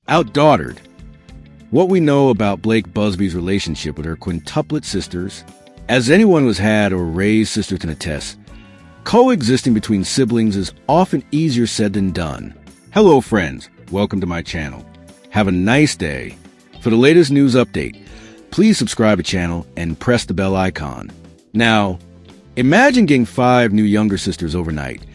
Outdaughtered. What we know about Blayke Busby's relationship with her quintuplet sisters, as anyone who has had or raised sisters can attest, coexisting between siblings is often easier said than done. Hello friends, welcome to my channel. Have a nice day. For the latest news update, please subscribe to the channel and press the bell icon. Now, imagine getting 5 new younger sisters overnight.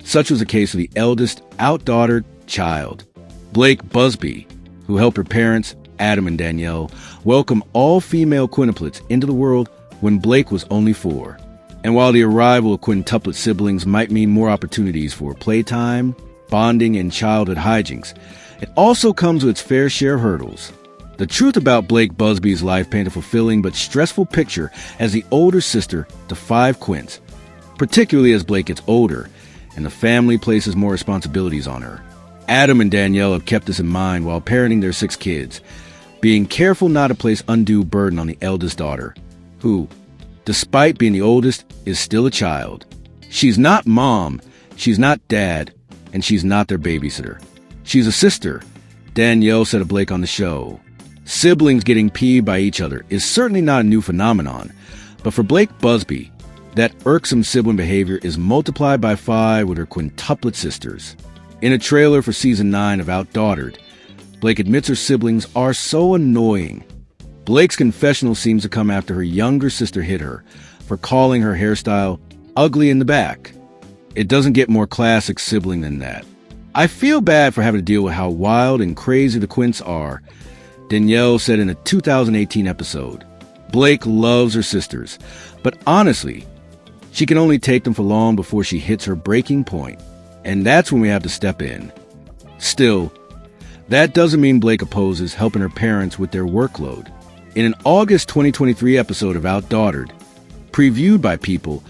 Such was the case of the eldest outdaughtered child, Blayke Busby, who helped her parents, Adam and Danielle, welcome all female quintuplets into the world when Blayke was only 4. And while the arrival of quintuplet siblings might mean more opportunities for playtime, bonding, and childhood hijinks, it also comes with its fair share of hurdles. The truth about Blayke Busby's life paints a fulfilling but stressful picture as the older sister to 5 quints, particularly as Blayke gets older and the family places more responsibilities on her. Adam and Danielle have kept this in mind while parenting their 6 kids, being careful not to place undue burden on the eldest daughter, who, despite being the oldest, is still a child. She's not mom, she's not dad, and she's not their babysitter. She's a sister, Danielle said of Blayke on the show. Siblings getting peeved by each other is certainly not a new phenomenon, but for Blayke Busby, that irksome sibling behavior is multiplied by 5 with her quintuplet sisters. In a trailer for Season 9 of Outdaughtered, Blayke admits her siblings are so annoying. Blayke's confessional seems to come after her younger sister hit her for calling her hairstyle ugly in the back. It doesn't get more classic sibling than that. I feel bad for having to deal with how wild and crazy the quints are, Danielle said in a 2018 episode. Blayke loves her sisters, but honestly, she can only take them for long before she hits her breaking point, and that's when we have to step in. Still, that doesn't mean Blayke opposes helping her parents with their workload. In an August 2023 episode of Outdaughtered, previewed by People,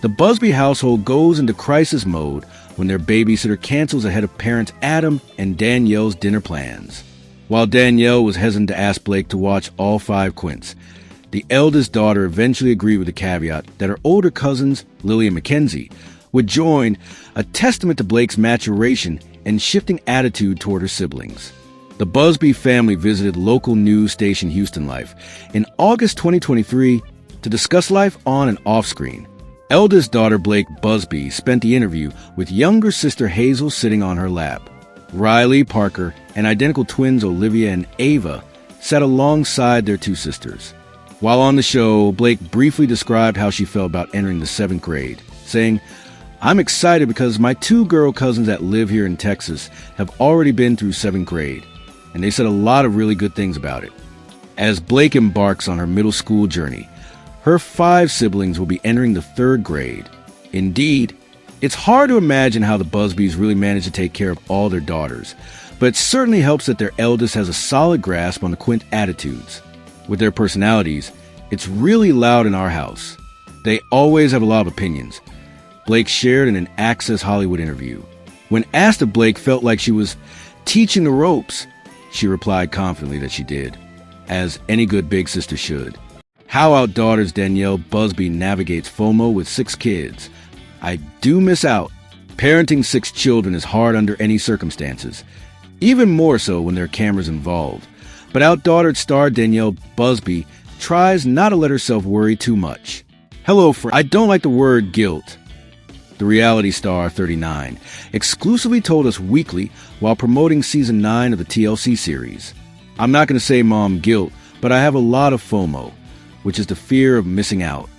the Busby household goes into crisis mode when their babysitter cancels ahead of parents Adam and Danielle's dinner plans. While Danielle was hesitant to ask Blayke to watch all 5 quints, the eldest daughter eventually agreed with the caveat that her older cousins, Lily and Mackenzie, would join, a testament to Blayke's maturation and shifting attitude toward her siblings. The Busby family visited local news station Houston Life in August 2023 to discuss life on and off screen. Eldest daughter Blayke Busby spent the interview with younger sister Hazel sitting on her lap. Riley, Parker, and identical twins Olivia and Ava sat alongside their 2 sisters. While on the show, Blayke briefly described how she felt about entering the 7th grade, saying, "I'm excited because my 2 girl cousins that live here in Texas have already been through 7th grade, and they said a lot of really good things about it." As Blayke embarks on her middle school journey, her 5 siblings will be entering the 3rd grade. Indeed, it's hard to imagine how the Busbys really manage to take care of all their daughters, but it certainly helps that their eldest has a solid grasp on the quint attitudes. With their personalities, it's really loud in our house. They always have a lot of opinions, Blayke shared in an Access Hollywood interview. When asked if Blayke felt like she was teaching the ropes, she replied confidently that she did, as any good big sister should. How Outdaughtered's Danielle Busby navigates FOMO with 6 kids. I do miss out. Parenting 6 children is hard under any circumstances, even more so when there are cameras involved. But Outdaughtered star Danielle Busby tries not to let herself worry too much. Hello, I don't like the word guilt, the reality star 39 exclusively told us weekly while promoting Season 9 of the TLC series. I'm not going to say mom guilt, but I have a lot of FOMO, which is the fear of missing out.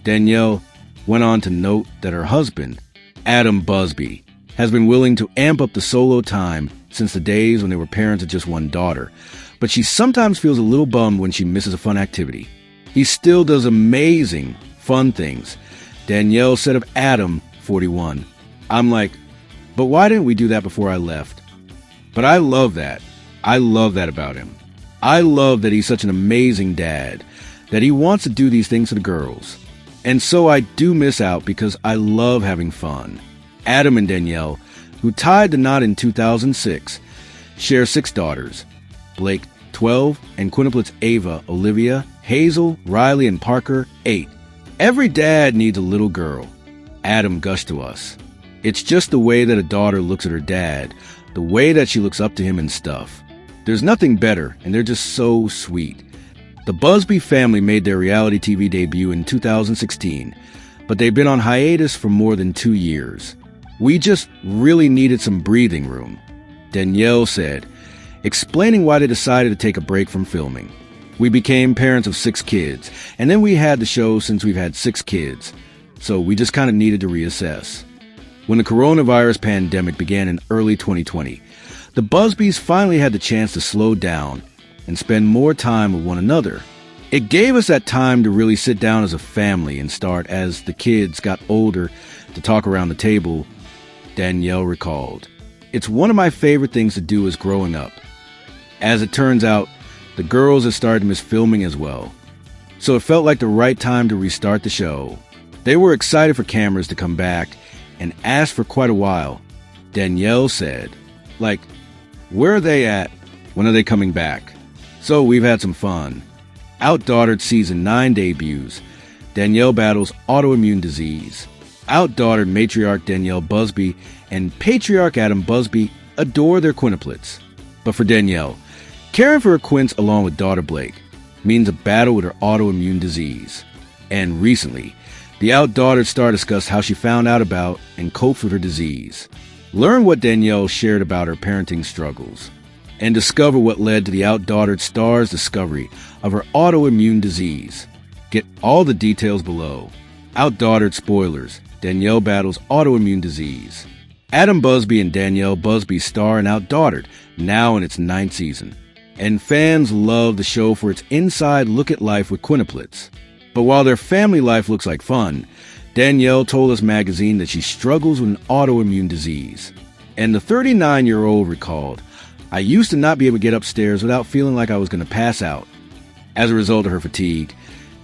Danielle went on to note that her husband, Adam Busby, has been willing to amp up the solo time since the days when they were parents of just 1 daughter, but she sometimes feels a little bummed when she misses a fun activity. He still does amazing, fun things, Danielle said of Adam, 41. I'm like, but why didn't we do that before I left? But I love that. I love that about him. I love that he's such an amazing dad, that he wants to do these things for the girls. And so I do miss out because I love having fun. Adam and Danielle, who tied the knot in 2006, share 6 daughters, Blayke 12 and quintuplets Ava, Olivia, Hazel, Riley, and Parker 8. Every dad needs a little girl, Adam gushed to us. It's just the way that a daughter looks at her dad, the way that she looks up to him and stuff. There's nothing better, and they're just so sweet. The Busby family made their reality TV debut in 2016, but they've been on hiatus for more than 2 years. We just really needed some breathing room, Danielle said, explaining why they decided to take a break from filming. We became parents of 6 kids, and then we had the show since we've had 6 kids, so we just kind of needed to reassess. When the coronavirus pandemic began in early 2020, the Busbys finally had the chance to slow down and spend more time with one another. It gave us that time to really sit down as a family and start, as the kids got older, to talk around the table, Danielle recalled. It's one of my favorite things to do as growing up. As it turns out, the girls have started to miss filming as well. So it felt like the right time to restart the show. They were excited for cameras to come back and asked for quite a while. Danielle said, like, where are they at? When are they coming back? So we've had some fun. Outdaughtered Season 9 debuts. Danielle battles autoimmune disease. Outdaughtered matriarch Danielle Busby and patriarch Adam Busby adore their quintuplets. But for Danielle, caring for her quints along with daughter Blayke means a battle with her autoimmune disease. And recently, the Outdaughtered star discussed how she found out about and copes with her disease. Learn what Danielle shared about her parenting struggles, and discover what led to the Outdaughtered star's discovery of her autoimmune disease. Get all the details below. Outdaughtered spoilers. Danielle battles autoimmune disease. Adam Busby and Danielle Busby star in Outdaughtered, now in its 9th season. And fans love the show for its inside look at life with quintuplets. But while their family life looks like fun, Danielle told Us magazine that she struggles with an autoimmune disease. And the 39-year-old recalled, I used to not be able to get upstairs without feeling like I was going to pass out. As a result of her fatigue,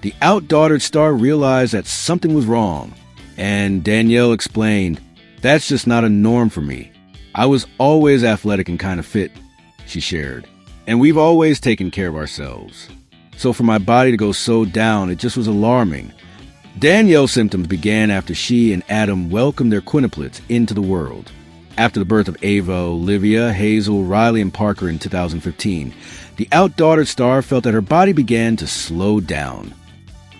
the Outdaughtered star realized that something was wrong. And Danielle explained, that's just not a norm for me. I was always athletic and kind of fit, she shared. And we've always taken care of ourselves. So for my body to go so down, it just was alarming. Danielle's symptoms began after she and Adam welcomed their quintuplets into the world. After the birth of Ava, Olivia, Hazel, Riley, and Parker in 2015, the Outdaughtered star felt that her body began to slow down.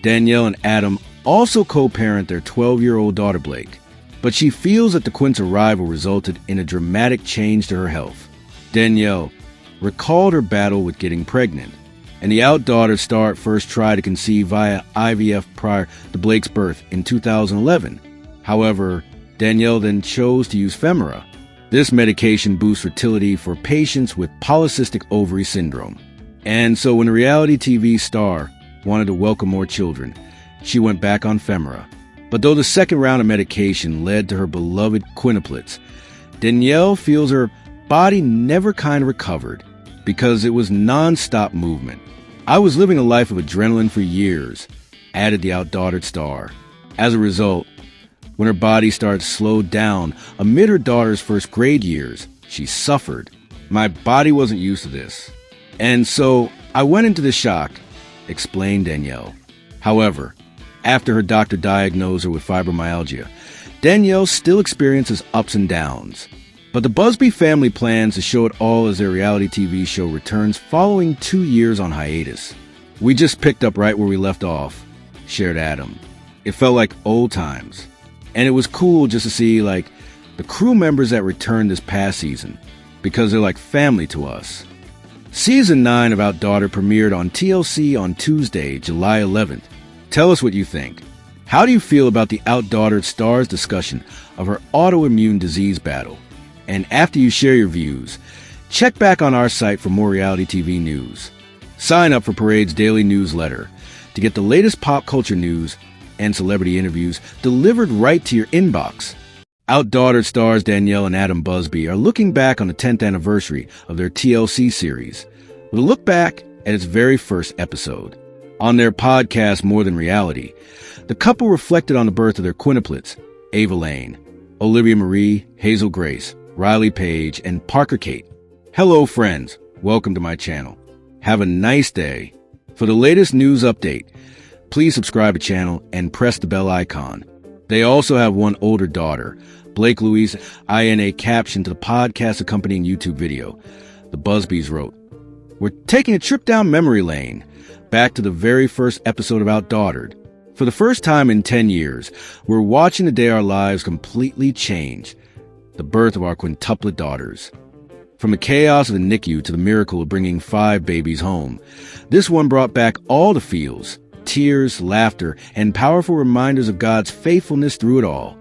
Danielle and Adam also co-parent their 12-year-old daughter Blayke, but she feels that the quints' arrival resulted in a dramatic change to her health. Danielle recalled her battle with getting pregnant, and the Outdaughtered star at first tried to conceive via IVF prior to Blayke's birth in 2011. However, Danielle then chose to use Femora. This medication boosts fertility for patients with polycystic ovary syndrome. And so when the reality TV star wanted to welcome more children, she went back on Femora. But though the second round of medication led to her beloved quintuplets, Danielle feels her body never kind of recovered because it was non-stop movement. I was living a life of adrenaline for years, added the Outdaughtered star. As a result, when her body started to slow down amid her daughter's first grade years, she suffered. My body wasn't used to this. And so I went into the shock, explained Danielle. However, after her doctor diagnosed her with fibromyalgia, Danielle still experiences ups and downs. But the Busby family plans to show it all as their reality TV show returns following 2 years on hiatus. We just picked up right where we left off, shared Adam. It felt like old times. And it was cool just to see, the crew members that returned this past season, because they're like family to us. Season 9 of Outdaughtered premiered on TLC on Tuesday, July 11th. Tell us what you think. How do you feel about the Outdaughtered star's discussion of her autoimmune disease battle? And after you share your views, check back on our site for more reality TV news. Sign up for Parade's daily newsletter to get the latest pop culture news and celebrity interviews delivered right to your inbox. Outdaughtered stars Danielle and Adam Busby are looking back on the 10th anniversary of their TLC series with a look back at its very first episode. On their podcast, More Than Reality, the couple reflected on the birth of their quintuplets, Ava Lane, Olivia Marie, Hazel Grace, Riley Page, and Parker Kate. Hello, friends. Welcome to my channel. Have a nice day. For the latest news update, please subscribe to the channel and press the bell icon. They also have one older daughter, Blayke Louise, in a caption to the podcast accompanying YouTube video. The Busbys wrote, We're taking a trip down memory lane, back to the very first episode of Outdaughtered. For the first time in 10 years, we're watching the day our lives completely change, the birth of our quintuplet daughters. From the chaos of the NICU to the miracle of bringing 5 babies home, this one brought back all the feels, tears, laughter, and powerful reminders of God's faithfulness through it all.